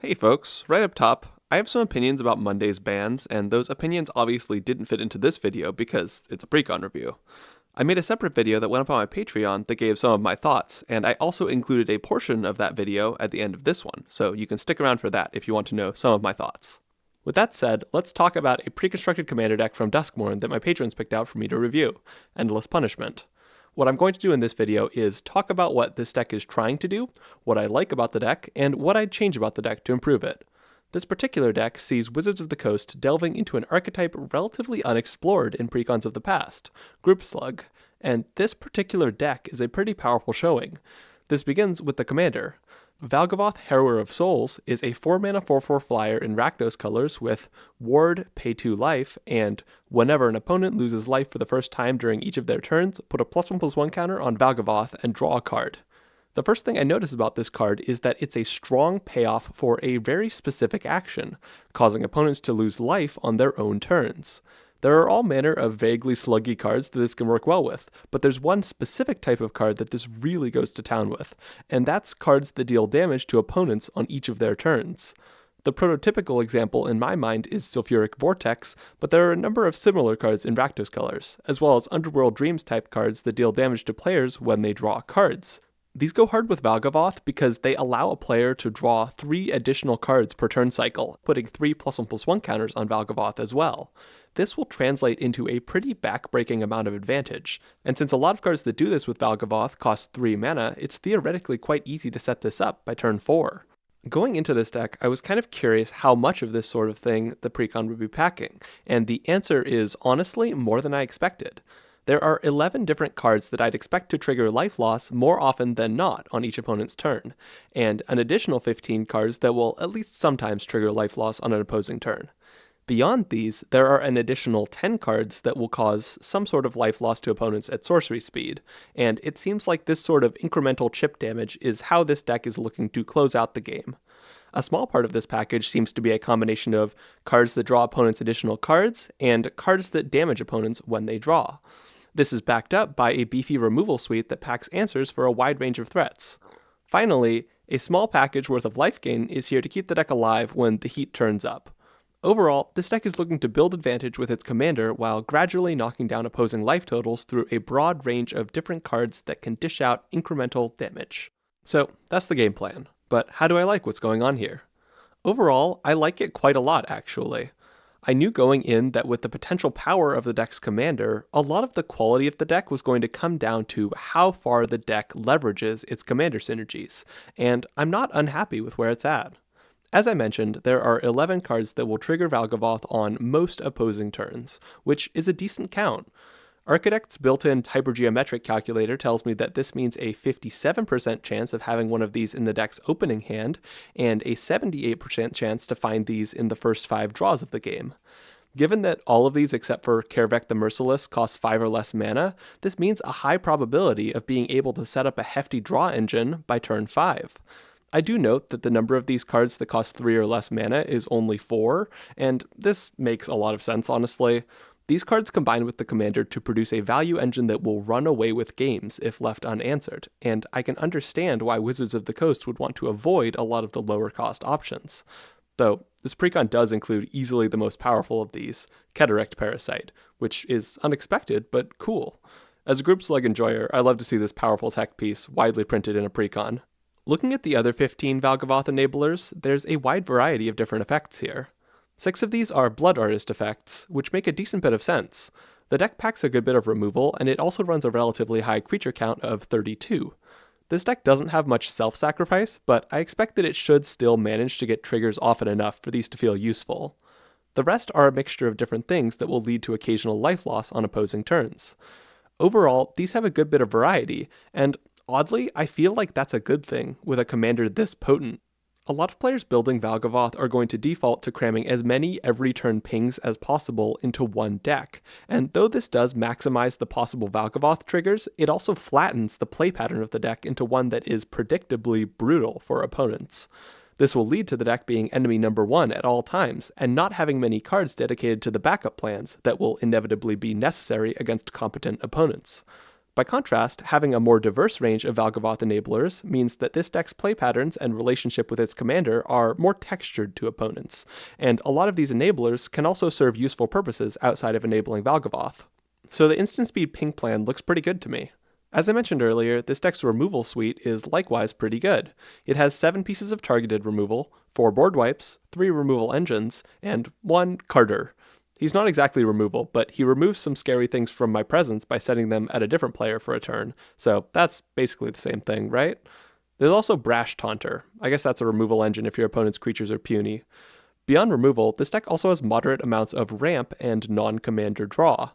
Hey folks, right up top, I have some opinions about Monday's bans, and those opinions obviously didn't fit into this video because it's a pre-con review. I made a separate video that went up on my Patreon that gave some of my thoughts, and I also included a portion of that video at the end of this one, so you can stick around for that if you want to know some of my thoughts. With that said, let's talk about a pre-constructed commander deck from Duskmourn that my patrons picked out for me to review, Endless Punishment. What I'm going to do in this video is talk about what this deck is trying to do, what I like about the deck, and what I'd change about the deck to improve it. This particular deck sees Wizards of the Coast delving into an archetype relatively unexplored in precons of the past, Group Slug, and this particular deck is a pretty powerful showing. This begins with the commander. Valgavoth, Harrower of Souls is a 4-mana 4/4 flyer in Rakdos colors with Ward, pay 2 life, and whenever an opponent loses life for the first time during each of their turns, put a +1/+1 counter on Valgavoth and draw a card. The first thing I notice about this card is that it's a strong payoff for a very specific action, causing opponents to lose life on their own turns. There are all manner of vaguely sluggy cards that this can work well with, but there's one specific type of card that this really goes to town with, and that's cards that deal damage to opponents on each of their turns. The prototypical example in my mind is Sulfuric Vortex, but there are a number of similar cards in Rakdos colors, as well as Underworld Dreams type cards that deal damage to players when they draw cards. These go hard with Valgavoth because they allow a player to draw 3 additional cards per turn cycle, putting 3 +1/+1 counters on Valgavoth as well. This will translate into a pretty backbreaking amount of advantage, and since a lot of cards that do this with Valgavoth cost 3 mana, it's theoretically quite easy to set this up by turn 4. Going into this deck, I was kind of curious how much of this sort of thing the precon would be packing, and the answer is honestly more than I expected. There are 11 different cards that I'd expect to trigger life loss more often than not on each opponent's turn, and an additional 15 cards that will at least sometimes trigger life loss on an opposing turn. Beyond these, there are an additional 10 cards that will cause some sort of life loss to opponents at sorcery speed, and it seems like this sort of incremental chip damage is how this deck is looking to close out the game. A small part of this package seems to be a combination of cards that draw opponents additional cards, and cards that damage opponents when they draw. This is backed up by a beefy removal suite that packs answers for a wide range of threats. Finally, a small package worth of life gain is here to keep the deck alive when the heat turns up. Overall, this deck is looking to build advantage with its commander while gradually knocking down opposing life totals through a broad range of different cards that can dish out incremental damage. So, that's the game plan. But how do I like what's going on here? Overall, I like it quite a lot actually. I knew going in that with the potential power of the deck's commander, a lot of the quality of the deck was going to come down to how far the deck leverages its commander synergies, and I'm not unhappy with where it's at. As I mentioned, there are 11 cards that will trigger Valgavoth on most opposing turns, which is a decent count. Architect's built-in hypergeometric calculator tells me that this means a 57% chance of having one of these in the deck's opening hand, and a 78% chance to find these in the first 5 draws of the game. Given that all of these except for Kervek the Merciless cost 5 or less mana, this means a high probability of being able to set up a hefty draw engine by turn 5. I do note that the number of these cards that cost 3 or less mana is only 4, and this makes a lot of sense honestly. These cards combine with the commander to produce a value engine that will run away with games if left unanswered, and I can understand why Wizards of the Coast would want to avoid a lot of the lower cost options. Though, this precon does include easily the most powerful of these, Cataract Parasite, which is unexpected but cool. As a Group Slug enjoyer, I love to see this powerful tech piece widely printed in a precon. Looking at the other 15 Valgavoth enablers, there's a wide variety of different effects here. 6 of these are Blood Artist effects, which make a decent bit of sense. The deck packs a good bit of removal, and it also runs a relatively high creature count of 32. This deck doesn't have much self-sacrifice, but I expect that it should still manage to get triggers often enough for these to feel useful. The rest are a mixture of different things that will lead to occasional life loss on opposing turns. Overall, these have a good bit of variety, and oddly, I feel like that's a good thing with a commander this potent. A lot of players building Valgavoth are going to default to cramming as many every turn pings as possible into one deck, and though this does maximize the possible Valgavoth triggers, it also flattens the play pattern of the deck into one that is predictably brutal for opponents. This will lead to the deck being enemy number 1 at all times, and not having many cards dedicated to the backup plans that will inevitably be necessary against competent opponents. By contrast, having a more diverse range of Valgavoth enablers means that this deck's play patterns and relationship with its commander are more textured to opponents, and a lot of these enablers can also serve useful purposes outside of enabling Valgavoth. So the instant speed ping plan looks pretty good to me. As I mentioned earlier, this deck's removal suite is likewise pretty good. It has 7 pieces of targeted removal, 4 board wipes, 3 removal engines, and 1 Carter. He's not exactly removal, but he removes some scary things from my presence by setting them at a different player for a turn, so that's basically the same thing, right? There's also Brash Taunter. I guess that's a removal engine if your opponent's creatures are puny. Beyond removal, this deck also has moderate amounts of ramp and non-commander draw.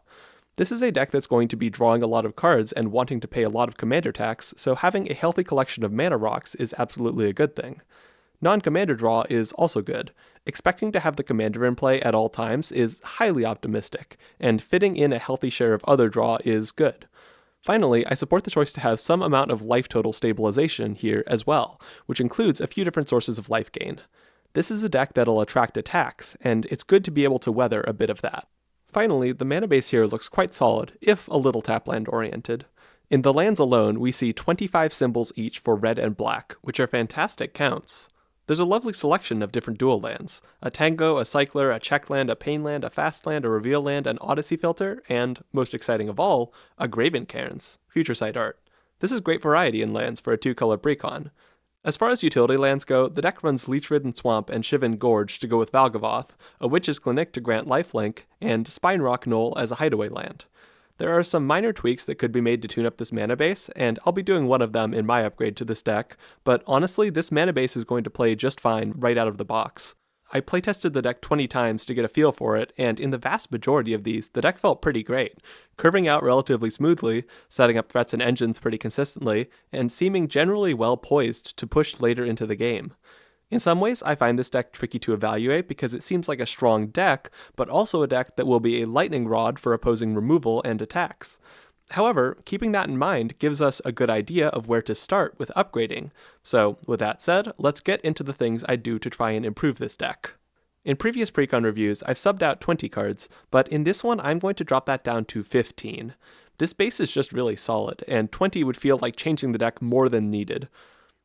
This is a deck that's going to be drawing a lot of cards and wanting to pay a lot of commander tax, so having a healthy collection of mana rocks is absolutely a good thing. Non-commander draw is also good. Expecting to have the commander in play at all times is highly optimistic, and fitting in a healthy share of other draw is good. Finally, I support the choice to have some amount of life total stabilization here as well, which includes a few different sources of life gain. This is a deck that'll attract attacks, and it's good to be able to weather a bit of that. Finally, the mana base here looks quite solid, if a little tapland oriented. In the lands alone, we see 25 symbols each for red and black, which are fantastic counts. There's a lovely selection of different dual lands: a Tango, a Cycler, a Check land, a Pain land, a Fast land, a Reveal land, an Odyssey filter, and, most exciting of all, a Graven Cairns, Future Sight art. This is great variety in lands for a 2-color precon. As far as utility lands go, the deck runs Leech-Ridden Swamp and Shivan Gorge to go with Valgavoth, a Witch's Clinic to grant lifelink, and Spinerock Knoll as a hideaway land. There are some minor tweaks that could be made to tune up this mana base, and I'll be doing one of them in my upgrade to this deck, but honestly, this mana base is going to play just fine right out of the box. I playtested the deck 20 times to get a feel for it, and in the vast majority of these, the deck felt pretty great, curving out relatively smoothly, setting up threats and engines pretty consistently, and seeming generally well poised to push later into the game. In some ways, I find this deck tricky to evaluate because it seems like a strong deck, but also a deck that will be a lightning rod for opposing removal and attacks. However, keeping that in mind gives us a good idea of where to start with upgrading. So, with that said, let's get into the things I do to try and improve this deck. In previous precon reviews, I've subbed out 20 cards, but in this one I'm going to drop that down to 15. This base is just really solid, and 20 would feel like changing the deck more than needed.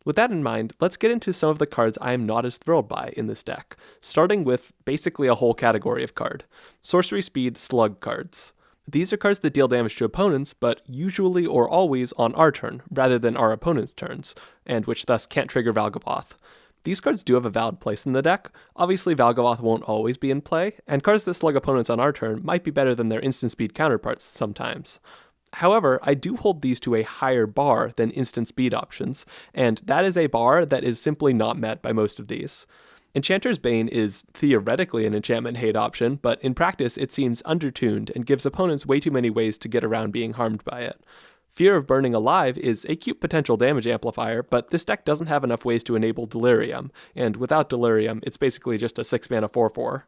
With that in mind, let's get into some of the cards I am not as thrilled by in this deck, starting with basically a whole category of card: Sorcery Speed Slug cards. These are cards that deal damage to opponents, but usually or always on our turn, rather than our opponent's turns, and which thus can't trigger Valgavoth. These cards do have a valid place in the deck. Obviously Valgavoth won't always be in play, and cards that slug opponents on our turn might be better than their instant speed counterparts sometimes. However, I do hold these to a higher bar than instant speed options, and that is a bar that is simply not met by most of these. Enchanter's Bane is theoretically an enchantment hate option, but in practice it seems undertuned and gives opponents way too many ways to get around being harmed by it. Fear of Burning Alive is a cute potential damage amplifier, but this deck doesn't have enough ways to enable Delirium, and without Delirium it's basically just a 6-mana 4/4.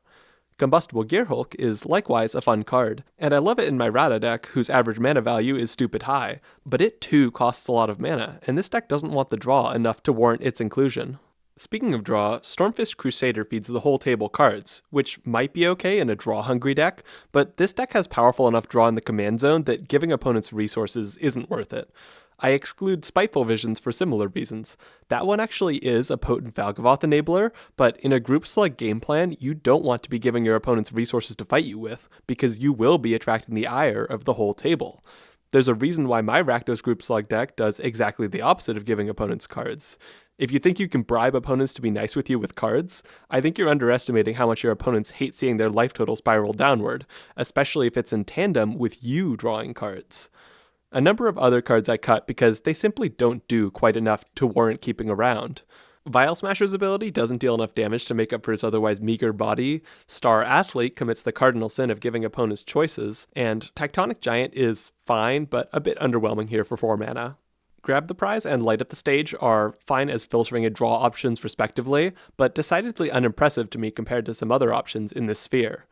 Combustible Gearhulk is likewise a fun card, and I love it in my Rada deck, whose average mana value is stupid high, but it too costs a lot of mana, and this deck doesn't want the draw enough to warrant its inclusion. Speaking of draw, Stormfist Crusader feeds the whole table cards, which might be okay in a draw-hungry deck, but this deck has powerful enough draw in the command zone that giving opponents resources isn't worth it. I exclude Spiteful Visions for similar reasons. That one actually is a potent Valgavoth enabler, but in a group slug game plan, you don't want to be giving your opponents resources to fight you with, because you will be attracting the ire of the whole table. There's a reason why my Rakdos group slug deck does exactly the opposite of giving opponents cards. If you think you can bribe opponents to be nice with you with cards, I think you're underestimating how much your opponents hate seeing their life total spiral downward, especially if it's in tandem with you drawing cards. A number of other cards I cut because they simply don't do quite enough to warrant keeping around. Vial Smasher's ability doesn't deal enough damage to make up for its otherwise meager body, Star Athlete commits the cardinal sin of giving opponents choices, and Tectonic Giant is fine but a bit underwhelming here for 4 mana. Grab the Prize and Light Up the Stage are fine as filtering and draw options respectively, but decidedly unimpressive to me compared to some other options in this sphere.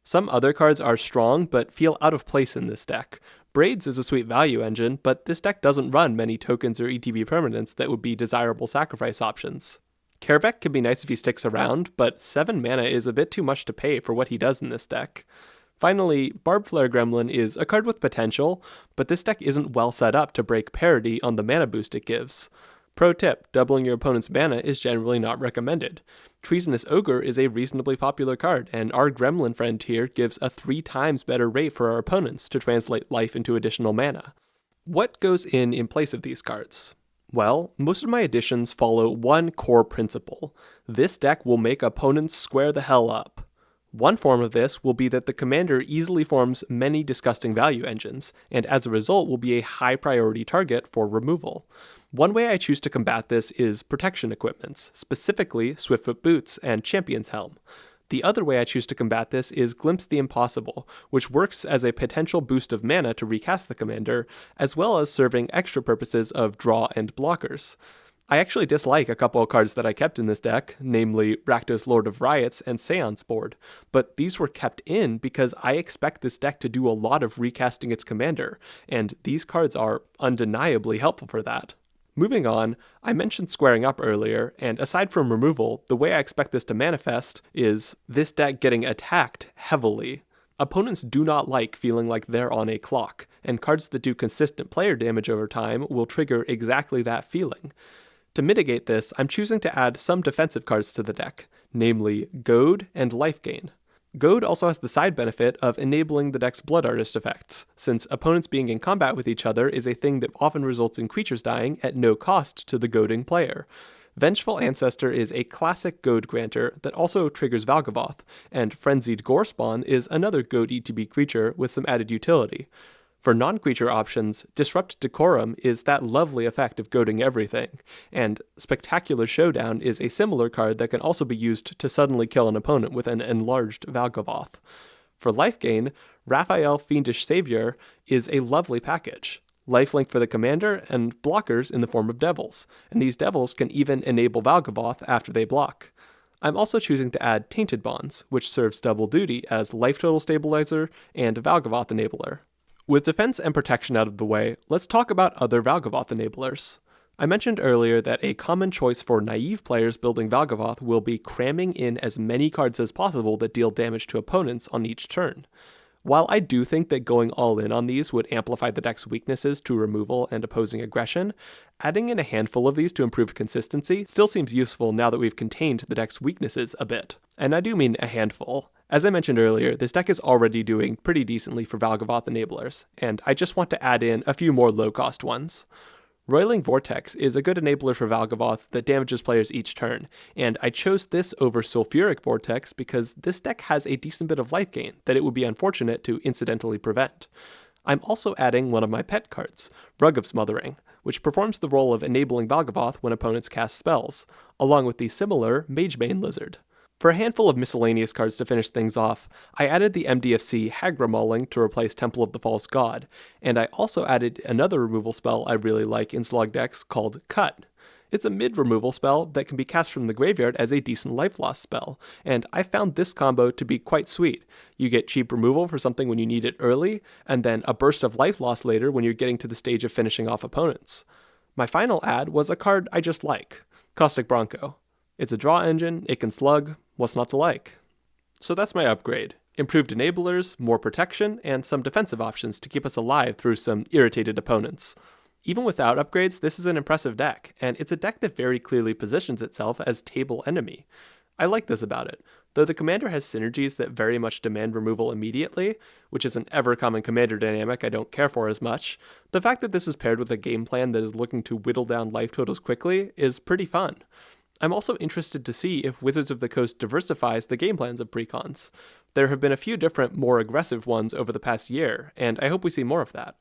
Some other cards are strong but feel out of place in this deck. Braids is a sweet value engine, but this deck doesn't run many tokens or ETB permanents that would be desirable sacrifice options. Kerbeck can be nice if he sticks around, but 7 mana is a bit too much to pay for what he does in this deck. Finally, Barb Flare Gremlin is a card with potential, but this deck isn't well set up to break parity on the mana boost it gives. Pro tip, doubling your opponent's mana is generally not recommended. Treasonous Ogre is a reasonably popular card, and our Gremlin friend here gives a 3 times better rate for our opponents to translate life into additional mana. What goes in place of these cards? Well, most of my additions follow one core principle. This deck will make opponents square the hell up. One form of this will be that the commander easily forms many disgusting value engines, and as a result will be a high priority target for removal. One way I choose to combat this is protection equipments, specifically Swiftfoot Boots and Champion's Helm. The other way I choose to combat this is Glimpse the Impossible, which works as a potential boost of mana to recast the commander, as well as serving extra purposes of draw and blockers. I actually dislike a couple of cards that I kept in this deck, namely Rakdos Lord of Riots and Seance Board, but these were kept in because I expect this deck to do a lot of recasting its commander, and these cards are undeniably helpful for that. Moving on, I mentioned squaring up earlier, and aside from removal, the way I expect this to manifest is this deck getting attacked heavily. Opponents do not like feeling like they're on a clock, and cards that do consistent player damage over time will trigger exactly that feeling. To mitigate this, I'm choosing to add some defensive cards to the deck, namely Goad and Life Gain. Goad also has the side benefit of enabling the deck's Blood Artist effects, since opponents being in combat with each other is a thing that often results in creatures dying at no cost to the goading player. Vengeful Ancestor is a classic Goad granter that also triggers Valgavoth, and Frenzied Gorespawn is another Goad ETB creature with some added utility. For non-creature options, Disrupt Decorum is that lovely effect of goading everything, and Spectacular Showdown is a similar card that can also be used to suddenly kill an opponent with an enlarged Valgavoth. For life gain, Raphael Fiendish Savior is a lovely package. Lifelink for the commander, and blockers in the form of devils, and these devils can even enable Valgavoth after they block. I'm also choosing to add Tainted Bonds, which serves double duty as life total stabilizer and Valgavoth enabler. With defense and protection out of the way, let's talk about other Valgavoth enablers. I mentioned earlier that a common choice for naive players building Valgavoth will be cramming in as many cards as possible that deal damage to opponents on each turn. While I do think that going all in on these would amplify the deck's weaknesses to removal and opposing aggression, adding in a handful of these to improve consistency still seems useful now that we've contained the deck's weaknesses a bit. And I do mean a handful. As I mentioned earlier, this deck is already doing pretty decently for Valgavoth enablers, and I just want to add in a few more low-cost ones. Roiling Vortex is a good enabler for Valgavoth that damages players each turn, and I chose this over Sulfuric Vortex because this deck has a decent bit of life gain that it would be unfortunate to incidentally prevent. I'm also adding one of my pet cards, Rug of Smothering, which performs the role of enabling Valgavoth when opponents cast spells, along with the similar Magebane Lizard. For a handful of miscellaneous cards to finish things off, I added the MDFC Hagra Mauling to replace Temple of the False God, and I also added another removal spell I really like in Slug Decks called Cut. It's a mid-removal spell that can be cast from the graveyard as a decent life loss spell, and I found this combo to be quite sweet. You get cheap removal for something when you need it early, and then a burst of life loss later when you're getting to the stage of finishing off opponents. My final add was a card I just like, Caustic Bronco. It's a draw engine, it can slug, what's not to like? So that's my upgrade. Improved enablers, more protection, and some defensive options to keep us alive through some irritated opponents. Even without upgrades, this is an impressive deck, and it's a deck that very clearly positions itself as table enemy. I like this about it. Though the commander has synergies that very much demand removal immediately, which is an ever-common commander dynamic I don't care for as much, the fact that this is paired with a game plan that is looking to whittle down life totals quickly is pretty fun. I'm also interested to see if Wizards of the Coast diversifies the game plans of precons. There have been a few different, more aggressive ones over the past year, and I hope we see more of that.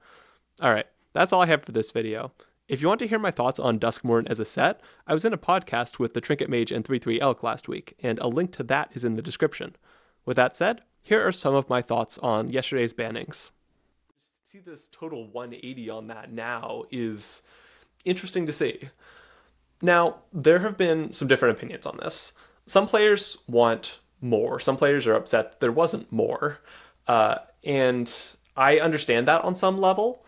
Alright, that's all I have for this video. If you want to hear my thoughts on Duskmourn as a set, I was in a podcast with the Trinket Mage and 33 Elk last week, and a link to that is in the description. With that said, here are some of my thoughts on yesterday's bannings. See this total 180 on that now is interesting to see. Now, there have been some different opinions on this. Some players want more. Some players are upset that there wasn't more. And I understand that on some level,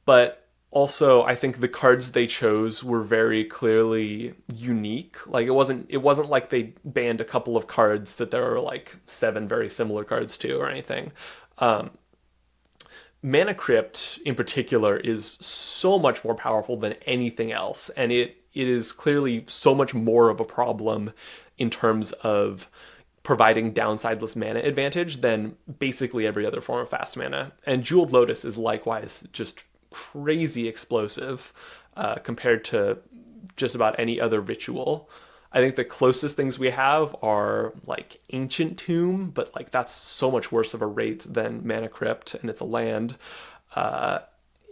but also I think the cards they chose were very clearly unique. Like it wasn't like they banned a couple of cards that there were like 7 very similar cards to or anything. Mana Crypt in particular is so much more powerful than anything else, and it is clearly so much more of a problem in terms of providing downsideless mana advantage than basically every other form of fast mana. And Jeweled Lotus is likewise just crazy explosive compared to just about any other ritual. I think the closest things we have are like Ancient Tomb, but like that's so much worse of a rate than Mana Crypt, and it's a land. Uh,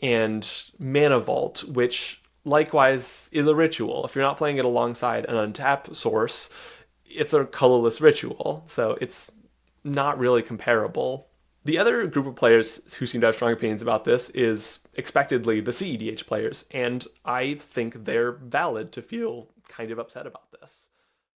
and Mana Vault, which likewise is a ritual. If you're not playing it alongside an untap source, it's a colorless ritual, so it's not really comparable. The other group of players who seem to have strong opinions about this is expectedly the CEDH players, and I think they're valid to feel kind of upset about this.